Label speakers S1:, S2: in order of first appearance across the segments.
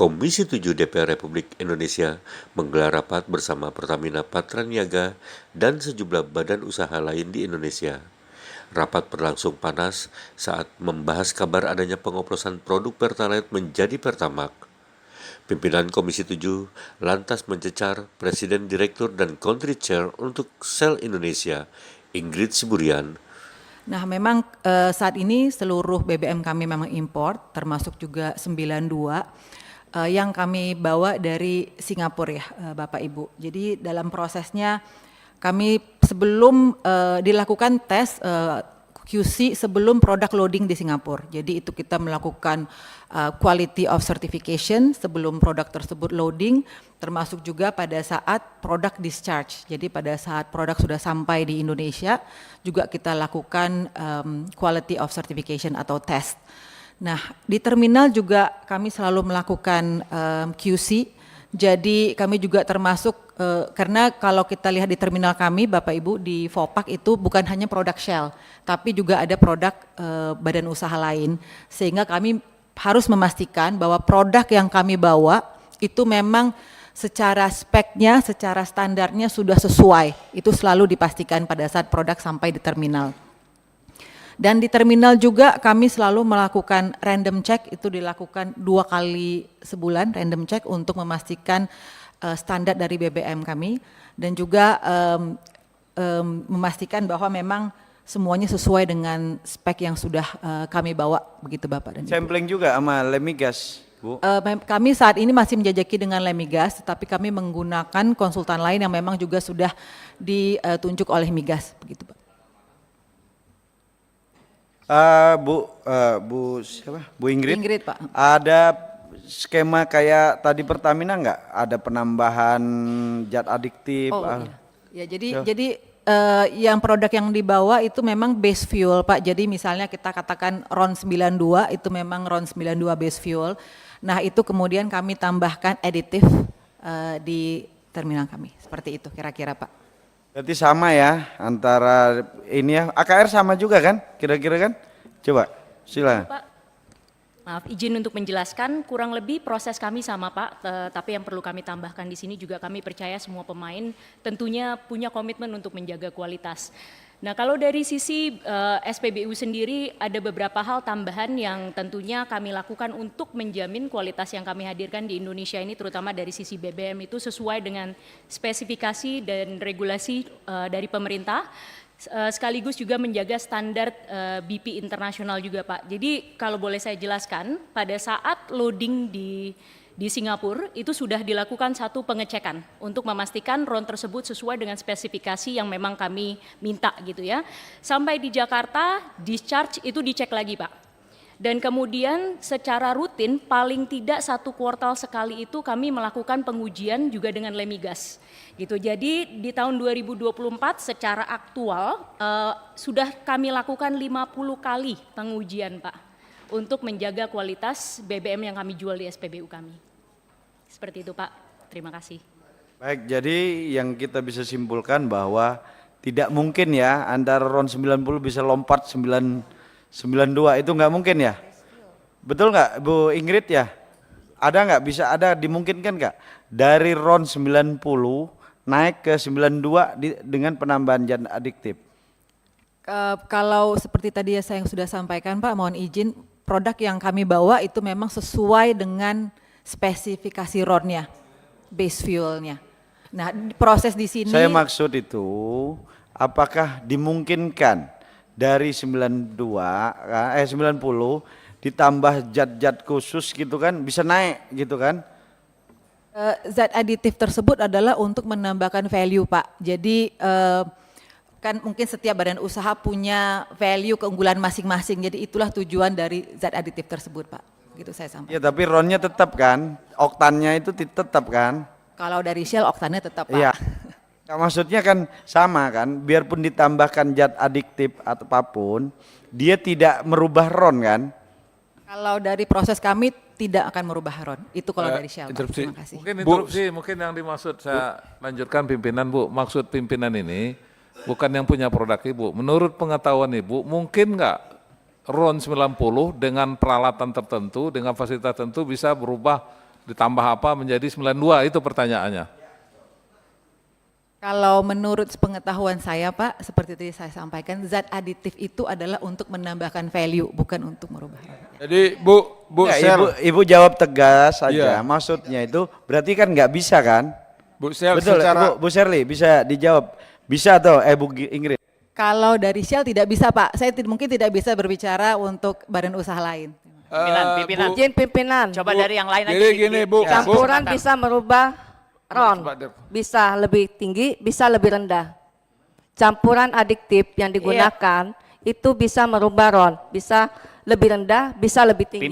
S1: Komisi 7 DPR Republik Indonesia menggelar rapat bersama Pertamina Patraniaga dan sejumlah badan usaha lain di Indonesia. Rapat berlangsung panas saat membahas kabar adanya pengoplosan produk Pertalite menjadi Pertamax. Pimpinan Komisi 7 lantas mencecar Presiden Direktur dan Country Chair untuk Shell Indonesia, Ingrid Siburian.
S2: Nah, memang saat ini seluruh BBM kami memang import, termasuk juga 92 yang kami bawa dari Singapura ya, Bapak Ibu. Jadi dalam prosesnya kami sebelum dilakukan tes QC sebelum produk loading di Singapura. Jadi itu kita melakukan quality of certification sebelum produk tersebut loading, termasuk juga pada saat produk discharge. Jadi pada saat produk sudah sampai di Indonesia, juga kita lakukan quality of certification atau test. Nah, di terminal juga kami selalu melakukan QC. Jadi kami juga termasuk karena kalau kita lihat di terminal kami Bapak Ibu di Vopak itu bukan hanya produk Shell, tapi juga ada produk badan usaha lain, sehingga kami harus memastikan bahwa produk yang kami bawa itu memang secara speknya, secara standarnya sudah sesuai. Itu selalu dipastikan pada saat produk sampai di terminal. Dan di terminal juga kami selalu melakukan random check, itu dilakukan 2 kali sebulan random check untuk memastikan standar dari BBM kami, dan juga memastikan bahwa memang semuanya sesuai dengan spek yang sudah kami bawa, begitu Bapak dan Ibu.
S3: Sampling juga sama Lemigas, Bu?
S2: Kami saat ini masih menjajaki dengan Lemigas, tetapi kami menggunakan konsultan lain yang memang juga sudah ditunjuk oleh Migas, begitu Pak.
S3: Bu siapa? Bu Ingrid?
S2: Ingrid, Pak.
S3: Ada skema kayak tadi Pertamina nggak? Ada penambahan zat adiktif?
S2: Oh iya. Ya jadi yang produk yang dibawa itu memang base fuel Pak. Jadi misalnya kita katakan RON 92 itu memang RON 92 base fuel. Nah itu kemudian kami tambahkan aditif di terminal kami. Seperti itu kira-kira Pak.
S3: Berarti sama ya antara ini ya, AKR sama juga kan kira-kira kan? Coba silakan.
S4: Pak, maaf izin untuk menjelaskan, kurang lebih proses kami sama Pak, tapi yang perlu kami tambahkan di sini juga kami percaya semua pemain tentunya punya komitmen untuk menjaga kualitas. Nah kalau dari sisi SPBU sendiri ada beberapa hal tambahan yang tentunya kami lakukan untuk menjamin kualitas yang kami hadirkan di Indonesia ini, terutama dari sisi BBM itu sesuai dengan spesifikasi dan regulasi dari pemerintah, sekaligus juga menjaga standar BP internasional juga Pak. Jadi kalau boleh saya jelaskan, pada saat loading di Singapura itu sudah dilakukan satu pengecekan untuk memastikan RON tersebut sesuai dengan spesifikasi yang memang kami minta gitu ya. Sampai di Jakarta discharge itu dicek lagi Pak. Dan kemudian secara rutin paling tidak 1 kuartal sekali itu kami melakukan pengujian juga dengan Lemigas gitu. Jadi di tahun 2024 secara aktual sudah kami lakukan 50 kali pengujian Pak untuk menjaga kualitas BBM yang kami jual di SPBU kami. Seperti itu Pak, terima kasih.
S3: Baik, jadi yang kita bisa simpulkan bahwa tidak mungkin ya antara RON 90 bisa lompat 92, itu nggak mungkin ya? Betul nggak Bu Ingrid ya? Ada nggak, bisa ada dimungkinkan nggak? Dari RON 90 naik ke 92 dengan penambahan zat adiktif?
S2: Kalau seperti tadi saya yang sudah sampaikan Pak, mohon izin produk yang kami bawa itu memang sesuai dengan spesifikasi RON-nya, base fuel-nya. Nah, proses di sini.
S3: Saya maksud itu, apakah dimungkinkan dari 90 ditambah zat-zat khusus gitu kan, bisa naik gitu kan?
S2: Zat aditif tersebut adalah untuk menambahkan value Pak. Jadi kan mungkin setiap badan usaha punya value keunggulan masing-masing. Jadi itulah tujuan dari zat aditif tersebut Pak. Gitu saya sampaikan.
S3: Ya tapi RON-nya tetap kan, oktannya itu tetap kan?
S2: Kalau dari Shell oktannya tetap Pak.
S3: Iya. Nah, maksudnya kan sama kan, biarpun ditambahkan zat adiktif atau apapun, dia tidak merubah RON kan?
S2: Kalau dari proses kami tidak akan merubah RON. Itu kalau dari Shell.
S5: Interupsi.
S2: Terima kasih.
S5: Mungkin interupsi, mungkin yang dimaksud saya lanjutkan pimpinan Bu. Maksud pimpinan ini bukan yang punya produk Ibu. Menurut pengetahuan Ibu, mungkin nggak RON 90 dengan peralatan tertentu, dengan fasilitas tertentu bisa berubah ditambah apa menjadi 92, itu pertanyaannya.
S2: Kalau menurut pengetahuan saya Pak, seperti tadi saya sampaikan, zat aditif itu adalah untuk menambahkan value, bukan untuk merubah.
S6: Jadi Bu
S3: Nggak,
S6: Sel,
S3: ibu jawab tegas saja.
S6: Iya.
S3: Maksudnya itu berarti kan nggak bisa kan?
S6: Bu Sel
S3: Betul,
S6: secara
S3: Bu Sherly bisa dijawab. Bisa atau Bu Ingrid?
S2: Kalau dari Shell tidak bisa Pak, saya mungkin tidak bisa berbicara untuk badan usaha lain.
S7: Pimpinan.
S6: Bu,
S7: Izin pimpinan. Coba dari yang lain aja.
S6: jadi gini Bu,
S7: Campuran bisa merubah ron,
S6: Coba, Dep.
S7: bisa lebih tinggi, bisa lebih rendah. Campuran adiktif yang digunakan itu bisa merubah ron, bisa lebih rendah, bisa lebih tinggi.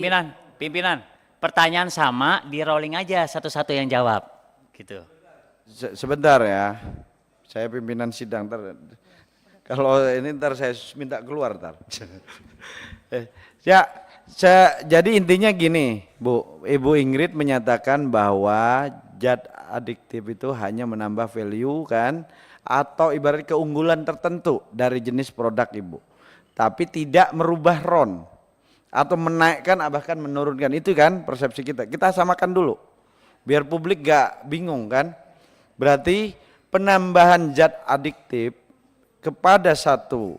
S8: Pimpinan, pertanyaan sama, di rolling aja satu-satu yang jawab, gitu.
S3: Sebentar ya, saya pimpinan sidang. Kalau ini ntar saya minta keluar ntar. Jadi intinya gini, Ibu Ingrid menyatakan bahwa zat adiktif itu hanya menambah value kan, atau ibarat keunggulan tertentu dari jenis produk Ibu, tapi tidak merubah RON atau menaikkan bahkan menurunkan. Itu kan persepsi kita. Kita samakan dulu, biar publik gak bingung kan. Berarti penambahan zat adiktif kepada satu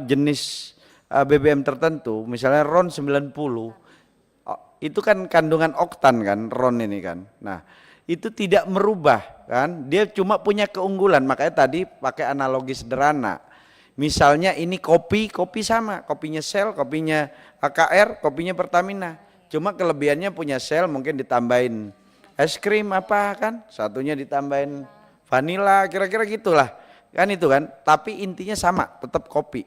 S3: jenis BBM tertentu, misalnya RON 90, itu kan kandungan oktan kan, RON ini kan. Nah, itu tidak merubah kan, dia cuma punya keunggulan. Makanya tadi pakai analogi sederhana. Misalnya ini kopi sama, kopinya Shell, kopinya AKR, kopinya Pertamina. Cuma kelebihannya punya Shell mungkin ditambahin es krim apa kan, satunya ditambahin vanila, kira-kira gitulah. Kan itu kan, tapi intinya sama, tetap kopi.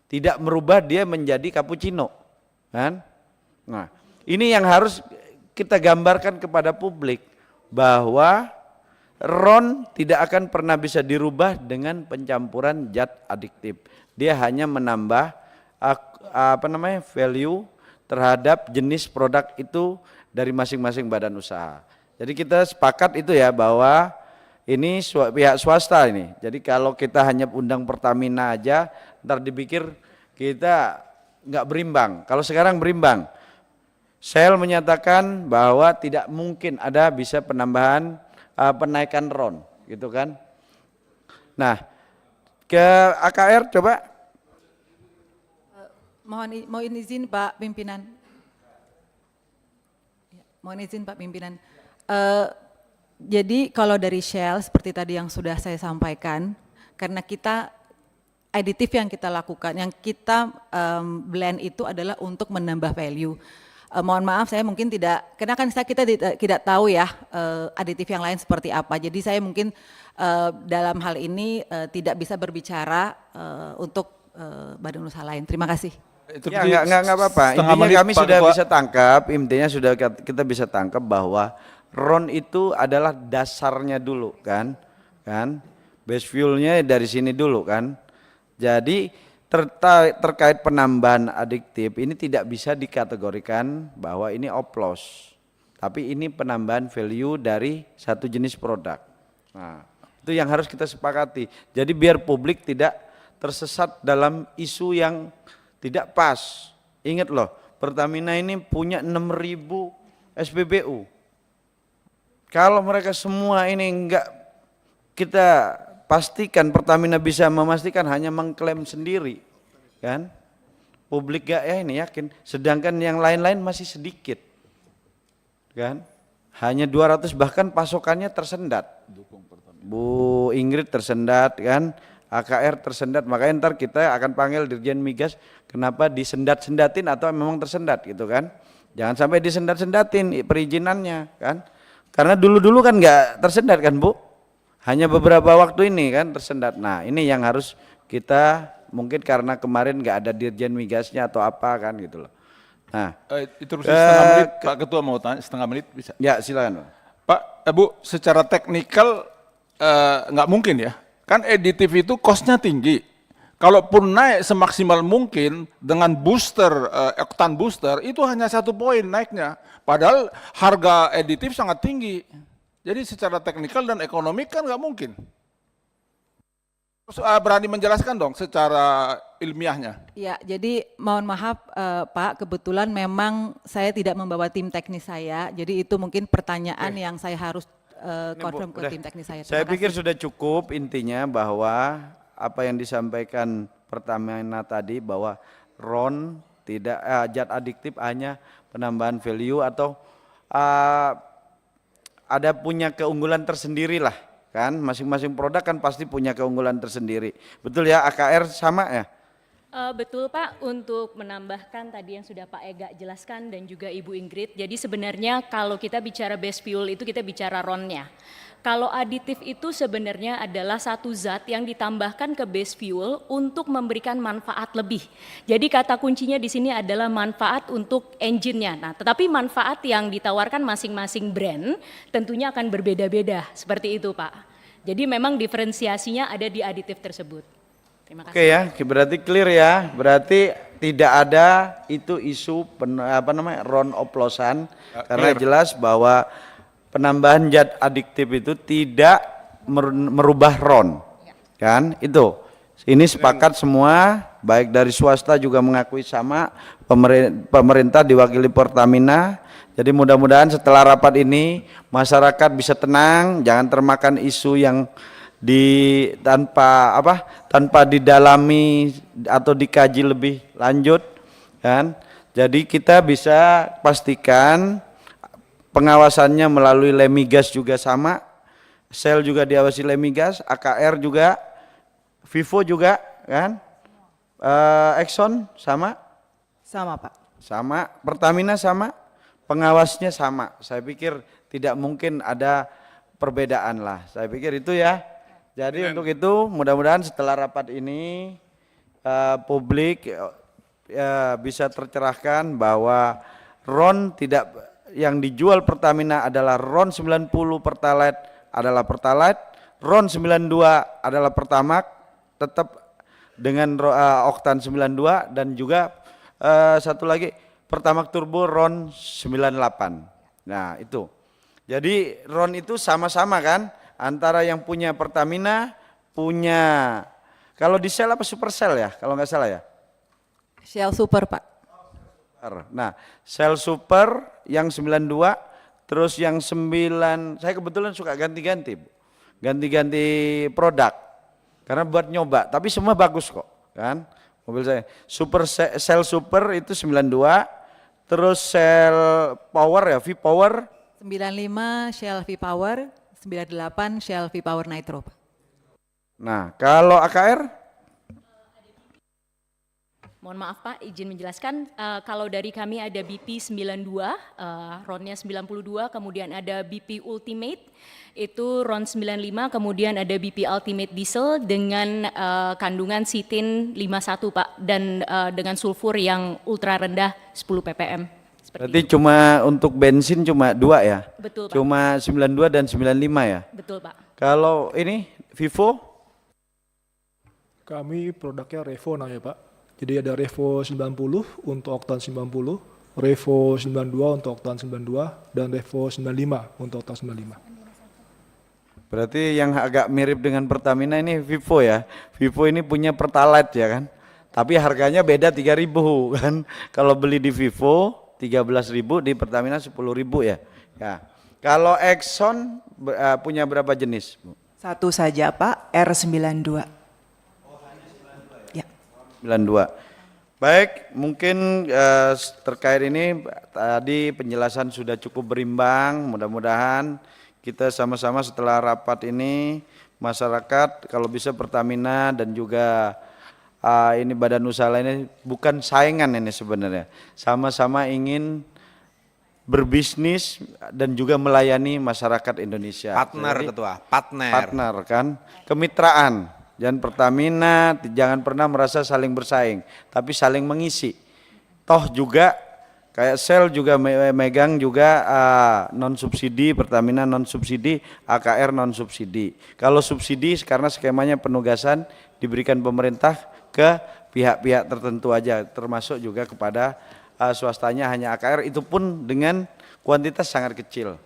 S3: Tidak merubah dia menjadi cappuccino. Kan? Nah, ini yang harus kita gambarkan kepada publik, bahwa RON tidak akan pernah bisa dirubah dengan pencampuran zat adiktif. Dia hanya menambah value terhadap jenis produk itu dari masing-masing badan usaha. Jadi kita sepakat itu ya, bahwa ini pihak swasta ini. Jadi kalau kita hanya undang Pertamina aja, ntar dipikir kita nggak berimbang. Kalau sekarang berimbang. Shell menyatakan bahwa tidak mungkin ada bisa penambahan penaikan RON, gitu kan. Nah, ke AKR coba.
S2: Mohon izin Pak Pimpinan. Mohon izin Pak Pimpinan. Jadi kalau dari Shell seperti tadi yang sudah saya sampaikan, karena kita aditif yang kita lakukan, yang kita blend itu adalah untuk menambah value. Mohon maaf saya mungkin tidak, karena kan kita tidak tahu ya aditif yang lain seperti apa. Jadi saya mungkin dalam hal ini tidak bisa berbicara untuk badan usaha lain. Terima kasih.
S3: Ya nggak apa-apa. Intinya kami sudah bisa tangkap, intinya sudah kita bisa tangkap bahwa RON itu adalah dasarnya dulu kan, base fuelnya dari sini dulu kan. Jadi terkait penambahan adiktif ini tidak bisa dikategorikan bahwa ini oplos, tapi ini penambahan value dari satu jenis produk. Nah, itu yang harus kita sepakati. Jadi biar publik tidak tersesat dalam isu yang tidak pas. Ingat loh, Pertamina ini punya 6.000 SPBU. Kalau mereka semua ini enggak kita pastikan, Pertamina bisa memastikan, hanya mengklaim sendiri kan, publik gak ya ini yakin, sedangkan yang lain-lain masih sedikit kan, hanya 200, bahkan pasokannya tersendat. Bu Ingrid tersendat kan, AKR tersendat, makanya ntar kita akan panggil Dirjen Migas, kenapa disendat-sendatin atau memang tersendat gitu kan, jangan sampai disendat-sendatin perizinannya kan, karena dulu-dulu kan nggak tersendat kan Bu, hanya beberapa waktu ini kan tersendat. Nah ini yang harus kita, mungkin karena kemarin nggak ada Dirjen Migasnya atau apa kan gitu loh. Nah
S6: interupsi setengah menit, Pak Ketua mau tanya, setengah menit bisa?
S3: Ya silakan
S6: Pak, Bu, secara teknikal nggak mungkin ya, kan aditif itu cost-nya tinggi. Kalaupun naik semaksimal mungkin dengan booster, oktan booster, itu hanya 1 poin naiknya. Padahal harga aditif sangat tinggi. Jadi secara teknikal dan ekonomi kan nggak mungkin. Terus berani menjelaskan dong secara ilmiahnya.
S2: Ya, jadi mohon maaf Pak, kebetulan memang saya tidak membawa tim teknis saya, jadi itu mungkin pertanyaan yang saya harus confirm ke
S3: Udah.
S2: tim teknis saya.
S3: Saya
S2: Terima
S3: pikir
S2: kasih.
S3: sudah cukup intinya bahwa apa yang disampaikan Pertamina tadi bahwa RON tidak zat adiktif hanya penambahan value atau ada punya keunggulan tersendiri lah kan, masing-masing produk kan pasti punya keunggulan tersendiri. Betul ya, AKR sama ya?
S4: Betul Pak, untuk menambahkan tadi yang sudah Pak Ega jelaskan dan juga Ibu Ingrid, jadi sebenarnya kalau kita bicara base fuel itu kita bicara RON-nya. Kalau aditif itu sebenarnya adalah satu zat yang ditambahkan ke base fuel untuk memberikan manfaat lebih. Jadi kata kuncinya di sini adalah manfaat untuk engine-nya. Nah, tetapi manfaat yang ditawarkan masing-masing brand tentunya akan berbeda-beda, seperti itu Pak. Jadi memang diferensiasinya ada di aditif tersebut. Terima kasih.
S3: Oke ya, berarti clear ya. Berarti tidak ada itu isu RON oplosan karena jelas bahwa penambahan zat adiktif itu tidak merubah RON. Kan? Itu. Ini sepakat semua, baik dari swasta juga mengakui sama, pemerintah diwakili Pertamina. Jadi mudah-mudahan setelah rapat ini masyarakat bisa tenang, jangan termakan isu yang tanpa didalami atau dikaji lebih lanjut kan. Jadi kita bisa pastikan pengawasannya melalui Lemigas juga sama, Shell juga diawasi Lemigas, AKR juga, Vivo juga kan, Exxon sama,
S2: Sama Pak.
S3: sama, Pertamina sama, pengawasnya sama. Saya pikir tidak mungkin ada perbedaan lah. Saya pikir itu ya. Jadi untuk itu mudah-mudahan setelah rapat ini publik bisa tercerahkan bahwa RON tidak yang dijual Pertamina adalah RON 90 Pertalite adalah Pertalite, RON 92 adalah Pertamax tetap dengan oktan 92 dan juga satu lagi Pertamax Turbo RON 98. Nah, itu. Jadi RON itu sama-sama kan antara yang punya Pertamina punya kalau di Shell apa Supercell ya kalau nggak salah ya.
S2: Shell Super Pak.
S3: Nah, Shell Super yang 92, terus yang 9, saya kebetulan suka ganti-ganti, Bu. Ganti-ganti produk. Karena buat nyoba, tapi semua bagus kok, kan? Mobil saya. Shell Super itu 92, terus Shell Power ya, V-Power
S2: 95 Shell V-Power, 98 Shell V-Power Nitro Pak.
S3: Nah, kalau AKR
S4: Mohon maaf Pak, izin menjelaskan, kalau dari kami ada BP 92, RON-nya 92, kemudian ada BP Ultimate, itu RON 95, kemudian ada BP Ultimate Diesel dengan kandungan sitin 51 Pak, dan dengan sulfur yang ultra rendah 10 ppm.
S3: berarti cuma untuk bensin cuma 2 ya?
S4: Betul Pak.
S3: Cuma 92 dan 95 ya?
S4: Betul Pak.
S3: Kalau ini Vivo?
S9: Kami produknya Revo namanya Pak. Jadi ada Revo 90 untuk oktan 90, Revo 92 untuk oktan 92, dan Revo 95 untuk oktan 95.
S3: Berarti yang agak mirip dengan Pertamina ini Vivo ya. Vivo ini punya Pertalite ya kan. Tapi harganya beda 3.000 kan. Kalau beli di Vivo 13.000, di Pertamina 10.000 ya. Ya. Kalau Exxon punya berapa jenis, Bu?
S10: Satu saja Pak, R92.
S3: 92. Baik, mungkin terkait ini tadi penjelasan sudah cukup berimbang. Mudah-mudahan kita sama-sama setelah rapat ini masyarakat kalau bisa Pertamina dan juga ini badan usaha lainnya bukan saingan ini sebenarnya. Sama-sama ingin berbisnis dan juga melayani masyarakat Indonesia.
S11: Partner
S3: Jadi,
S11: Ketua, partner.
S3: partner kan, kemitraan. Dan Pertamina jangan pernah merasa saling bersaing, tapi saling mengisi. Toh juga kayak Shell juga megang juga non subsidi, Pertamina non subsidi, AKR non subsidi. Kalau subsidi karena skemanya penugasan diberikan pemerintah ke pihak-pihak tertentu aja, termasuk juga kepada swastanya hanya AKR, itu pun dengan kuantitas sangat kecil.